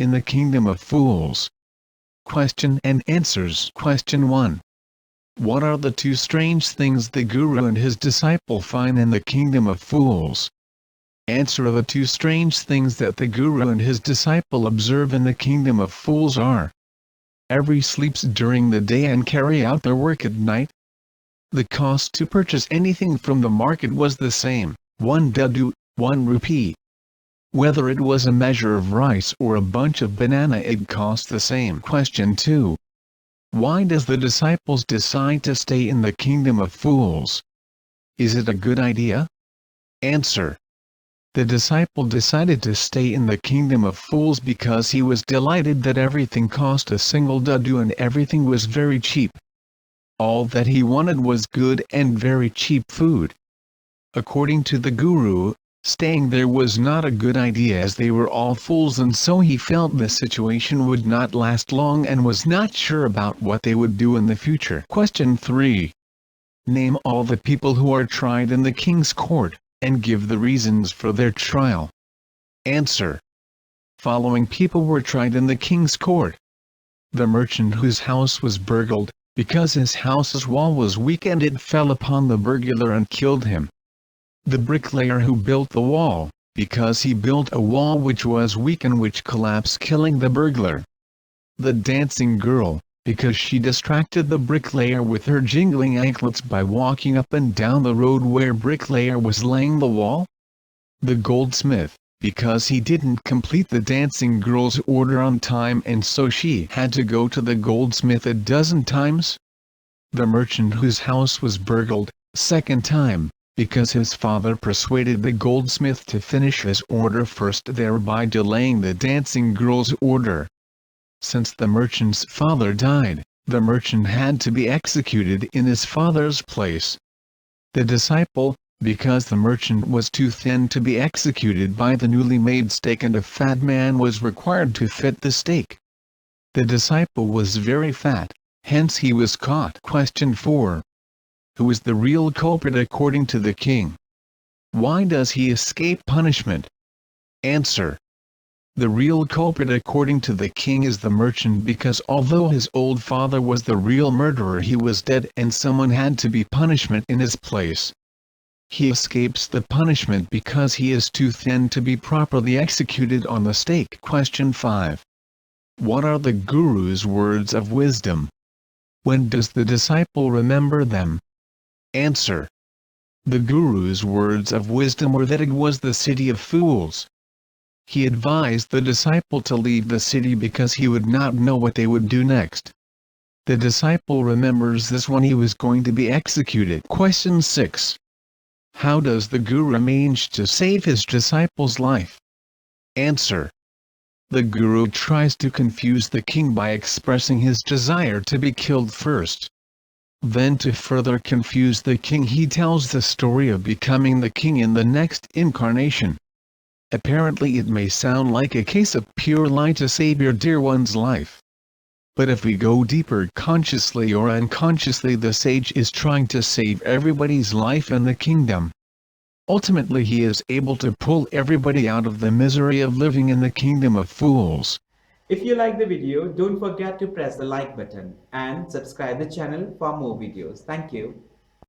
in the kingdom of fools. Question and answers. Question 1. What are the two strange things the Guru and his disciple find in the kingdom of fools? Answer. The two strange things that the Guru and his disciple observe in the kingdom of fools are: every sleeps during the day and carry out their work at night. The cost to purchase anything from the market was the same, 1 dadu, 1 rupee. Whether it was a measure of rice or a bunch of banana, it cost the same. Question 2. Why does the disciples decide to stay in the kingdom of fools? Is it a good idea? Answer. The disciple decided to stay in the kingdom of fools because he was delighted that everything cost a single dadu and everything was very cheap. All that he wanted was good and very cheap food. According to the Guru, staying there was not a good idea as they were all fools, and so he felt the situation would not last long and was not sure about what they would do in the future. Question 3. Name all the people who are tried in the king's court, and give the reasons for their trial. Answer. Following people were tried in the king's court. The merchant whose house was burgled, because his house's wall was weak and it fell upon the burglar and killed him. The bricklayer who built the wall, because he built a wall which was weak and which collapsed, killing the burglar. The dancing girl, because she distracted the bricklayer with her jingling anklets by walking up and down the road where bricklayer was laying the wall. The goldsmith, because he didn't complete the dancing girl's order on time and so she had to go to the goldsmith a dozen times. The merchant whose house was burgled, second time, because his father persuaded the goldsmith to finish his order first, thereby delaying the dancing girl's order. Since the merchant's father died, the merchant had to be executed in his father's place. The disciple, because the merchant was too thin to be executed by the newly made stake and a fat man was required to fit the stake. The disciple was very fat, hence he was caught. Question 4. Who is the real culprit according to the king? Why does he escape punishment? Answer. The real culprit according to the king is the merchant, because although his old father was the real murderer, he was dead and someone had to be punishment in his place. He escapes the punishment because he is too thin to be properly executed on the stake. Question 5. What are the Guru's words of wisdom? When does the disciple remember them? Answer. The Guru's words of wisdom were that it was the city of fools. He advised the disciple to leave the city because he would not know what they would do next. The disciple remembers this when he was going to be executed. Question 6. How does the Guru manage to save his disciple's life? Answer. The Guru tries to confuse the king by expressing his desire to be killed first. Then, to further confuse the king, he tells the story of becoming the king in the next incarnation. Apparently it may sound like a case of pure lie to save your dear one's life. But if we go deeper, consciously or unconsciously, the sage is trying to save everybody's life in the kingdom. Ultimately he is able to pull everybody out of the misery of living in the kingdom of fools. If you like the video, don't forget to press the like button and subscribe the channel for more videos. Thank you.